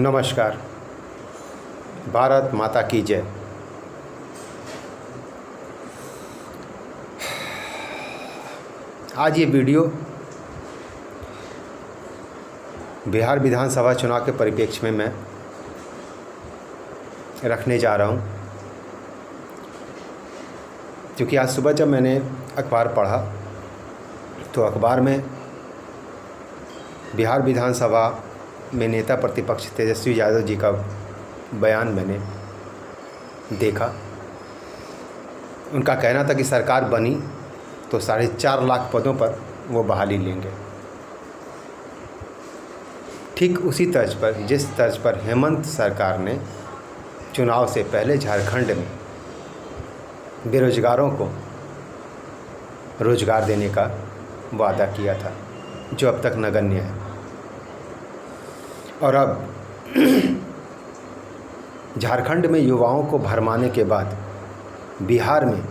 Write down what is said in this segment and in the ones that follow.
नमस्कार। भारत माता की जय। आज ये वीडियो बिहार विधानसभा चुनाव के परिप्रेक्ष्य में मैं रखने जा रहा हूँ, क्योंकि आज सुबह जब मैंने अखबार पढ़ा तो अखबार में बिहार विधानसभा में नेता प्रतिपक्ष तेजस्वी यादव जी का बयान मैंने देखा। उनका कहना था कि सरकार बनी तो 4.5 लाख पदों पर वो बहाली लेंगे। ठीक उसी तर्ज पर जिस तर्ज पर हेमंत सरकार ने चुनाव से पहले झारखंड में बेरोजगारों को रोजगार देने का वादा किया था, जो अब तक नगण्य है। और अब झारखंड में युवाओं को भरमाने के बाद बिहार में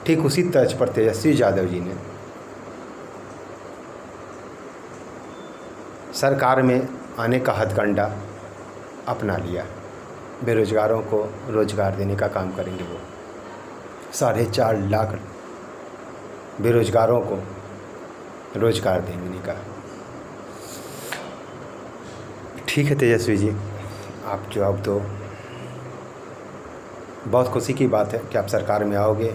ठीक उसी तर्ज पर तेजस्वी यादव जी ने सरकार में आने का हथकंडा अपना लिया। बेरोजगारों को रोजगार देने का काम करेंगे वो। 4.5 लाख बेरोजगारों को रोजगार देने का। ठीक है तेजस्वी जी, आप जो अब तो बहुत खुशी की बात है कि आप सरकार में आओगे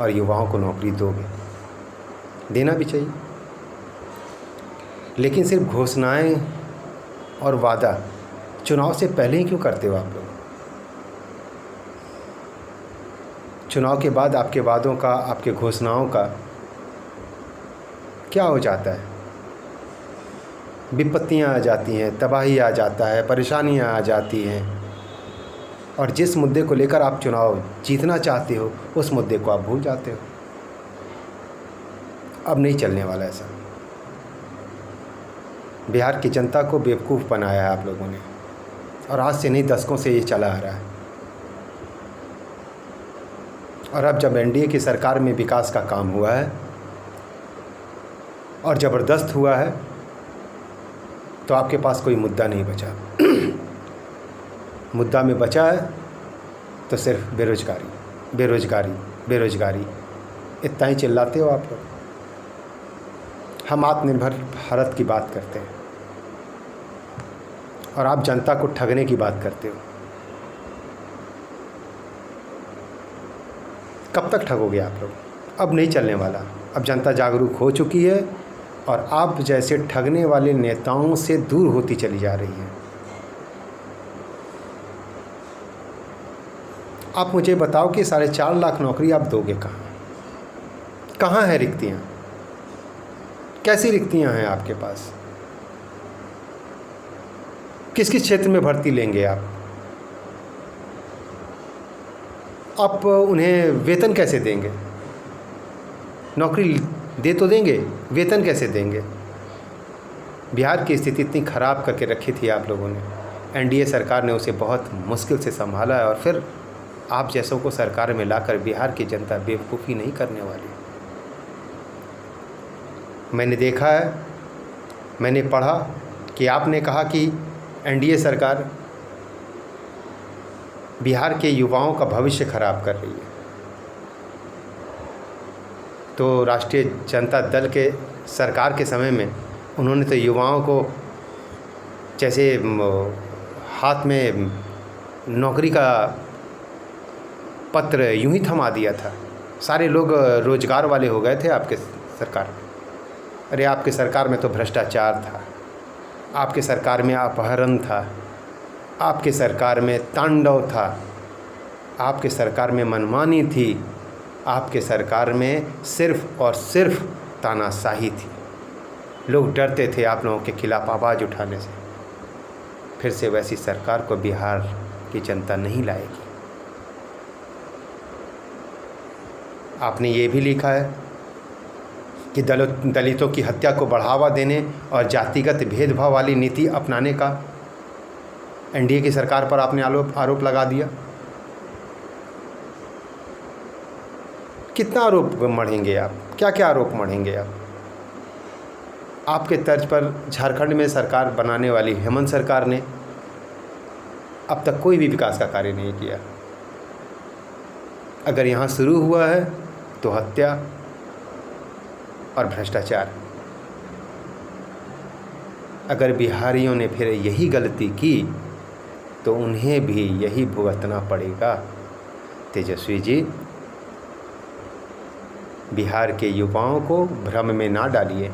और युवाओं को नौकरी दोगे, देना भी चाहिए। लेकिन सिर्फ घोषणाएं और वादा चुनाव से पहले ही क्यों करते हो आप लोग? चुनाव के बाद आपके वादों का, आपके घोषणाओं का क्या हो जाता है? विपत्तियां आ जाती हैं, तबाही आ जाता है, परेशानियां आ जाती हैं, और जिस मुद्दे को लेकर आप चुनाव जीतना चाहते हो उस मुद्दे को आप भूल जाते हो। अब नहीं चलने वाला ऐसा। बिहार की जनता को बेवकूफ़ बनाया है आप लोगों ने, और आज से नहीं दशकों से ये चला आ रहा है। और अब जब एनडीए की सरकार में विकास का काम हुआ है और ज़बरदस्त हुआ है, तो आपके पास कोई मुद्दा नहीं बचा। मुद्दा में बचा है तो सिर्फ बेरोजगारी, बेरोजगारी, बेरोजगारी, इतना ही चिल्लाते हो आप लोग। हम आत्मनिर्भर भारत की बात करते हैं और आप जनता को ठगने की बात करते हो। कब तक ठगोगे आप लोग? अब नहीं चलने वाला। अब जनता जागरूक हो चुकी है और आप जैसे ठगने वाले नेताओं से दूर होती चली जा रही है। आप मुझे बताओ कि 4.5 लाख नौकरी आप दोगे कहाँ? कहाँ है रिक्तियाँ? कैसी रिक्तियाँ हैं आपके पास? किस किस क्षेत्र में भर्ती लेंगे आप? आप उन्हें वेतन कैसे देंगे? नौकरी दे तो देंगे, वेतन कैसे देंगे? बिहार की स्थिति इतनी ख़राब करके रखी थी आप लोगों ने। एनडीए सरकार ने उसे बहुत मुश्किल से संभाला है, और फिर आप जैसों को सरकार में लाकर बिहार की जनता बेवकूफ़ी नहीं करने वाली। मैंने देखा है, मैंने पढ़ा कि आपने कहा कि एनडीए सरकार बिहार के युवाओं का भविष्य खराब कर रही है। तो राष्ट्रीय जनता दल के सरकार के समय में उन्होंने तो युवाओं को जैसे हाथ में नौकरी का पत्र यूं ही थमा दिया था। सारे लोग रोजगार वाले हो गए थे आपके सरकार में। अरे आपके सरकार में तो भ्रष्टाचार था, आपके सरकार में अपहरण था, आपके सरकार में तांडव था, आपके सरकार में मनमानी थी, आपके सरकार में सिर्फ़ और सिर्फ तानाशाही थी। लोग डरते थे आप लोगों के खिलाफ़ आवाज़ उठाने से। फिर से वैसी सरकार को बिहार की जनता नहीं लाएगी। आपने ये भी लिखा है कि दलितों की हत्या को बढ़ावा देने और जातिगत भेदभाव वाली नीति अपनाने का एनडीए की सरकार पर आपने आरोप लगा दिया। कितना आरोप मढ़ेंगे आप? क्या क्या आरोप मढ़ेंगे आप? आपके तर्ज पर झारखंड में सरकार बनाने वाली हेमंत सरकार ने अब तक कोई भी विकास का कार्य नहीं किया। अगर यहाँ शुरू हुआ है तो हत्या और भ्रष्टाचार। अगर बिहारियों ने फिर यही गलती की तो उन्हें भी यही भुगतना पड़ेगा। तेजस्वी जी, बिहार के युवाओं को भ्रम में ना डालिए।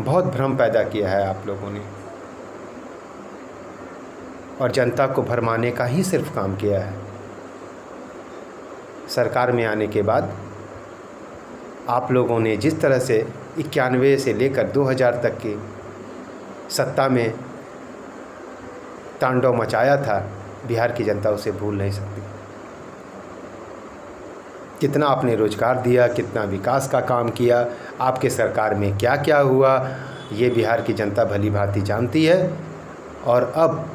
बहुत भ्रम पैदा किया है आप लोगों ने और जनता को भरमाने का ही सिर्फ काम किया है। सरकार में आने के बाद आप लोगों ने जिस तरह से 91 से लेकर 2000 तक की सत्ता में तांडव मचाया था, बिहार की जनता उसे भूल नहीं सकती। कितना आपने रोजगार दिया, कितना विकास का काम किया, आपके सरकार में क्या क्या हुआ, ये बिहार की जनता भली भांति जानती है। और अब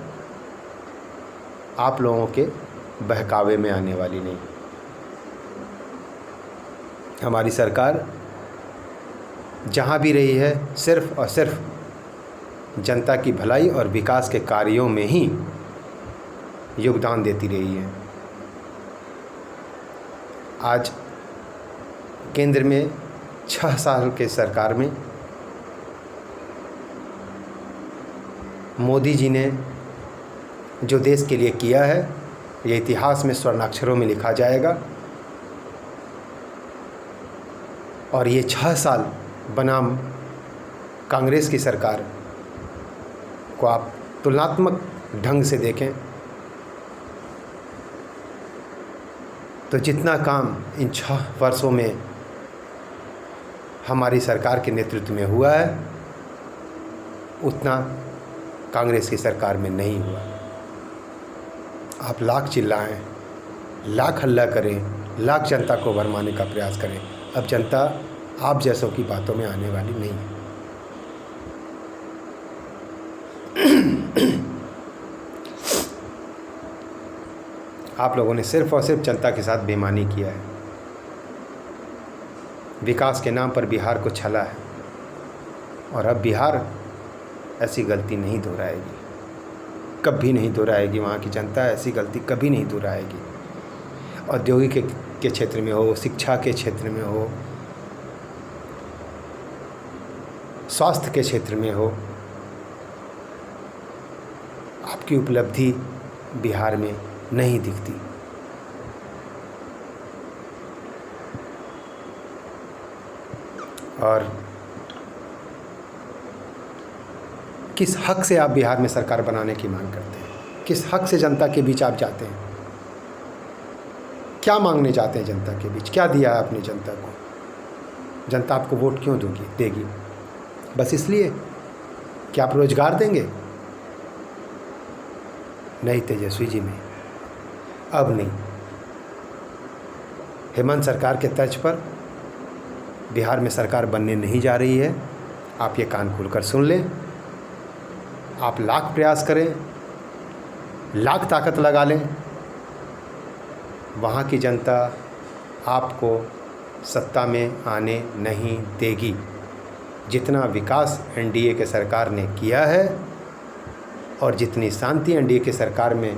आप लोगों के बहकावे में आने वाली नहीं। हमारी सरकार जहाँ भी रही है सिर्फ और सिर्फ जनता की भलाई और विकास के कार्यों में ही योगदान देती रही है। आज केंद्र में 6 साल के सरकार में मोदी जी ने जो देश के लिए किया है, ये इतिहास में स्वर्णाक्षरों में लिखा जाएगा। और ये 6 साल बनाम कांग्रेस की सरकार को आप तुलनात्मक ढंग से देखें तो जितना काम इन 6 वर्षों में हमारी सरकार के नेतृत्व में हुआ है, उतना कांग्रेस की सरकार में नहीं हुआ। आप लाख चिल्लाएं, लाख हल्ला करें, लाख जनता को भरमाने का प्रयास करें, अब जनता आप जैसों की बातों में आने वाली नहीं है। आप लोगों ने सिर्फ और सिर्फ जनता के साथ बेईमानी किया है। विकास के नाम पर बिहार को छला है और अब बिहार ऐसी गलती नहीं दोहराएगी, कभी नहीं दोहराएगी। वहाँ की जनता ऐसी गलती कभी नहीं दोहराएगी। औद्योगिक के क्षेत्र में हो, शिक्षा के क्षेत्र में हो, स्वास्थ्य के क्षेत्र में हो, आपकी उपलब्धि बिहार में नहीं दिखती। और किस हक से आप बिहार में सरकार बनाने की मांग करते हैं? किस हक से जनता के बीच आप जाते हैं? क्या मांगने जाते हैं जनता के बीच? क्या दिया है आपने जनता को? जनता आपको वोट क्यों देगी? बस इसलिए कि आप रोजगार देंगे? नहीं तेजस्वी जी, नहीं, अब नहीं। हेमंत सरकार के तर्ज पर बिहार में सरकार बनने नहीं जा रही है। आप ये कान खोलकर सुन लें। आप लाख प्रयास करें, लाख ताकत लगा लें, वहाँ की जनता आपको सत्ता में आने नहीं देगी। जितना विकास एनडीए के सरकार ने किया है और जितनी शांति एनडीए के सरकार में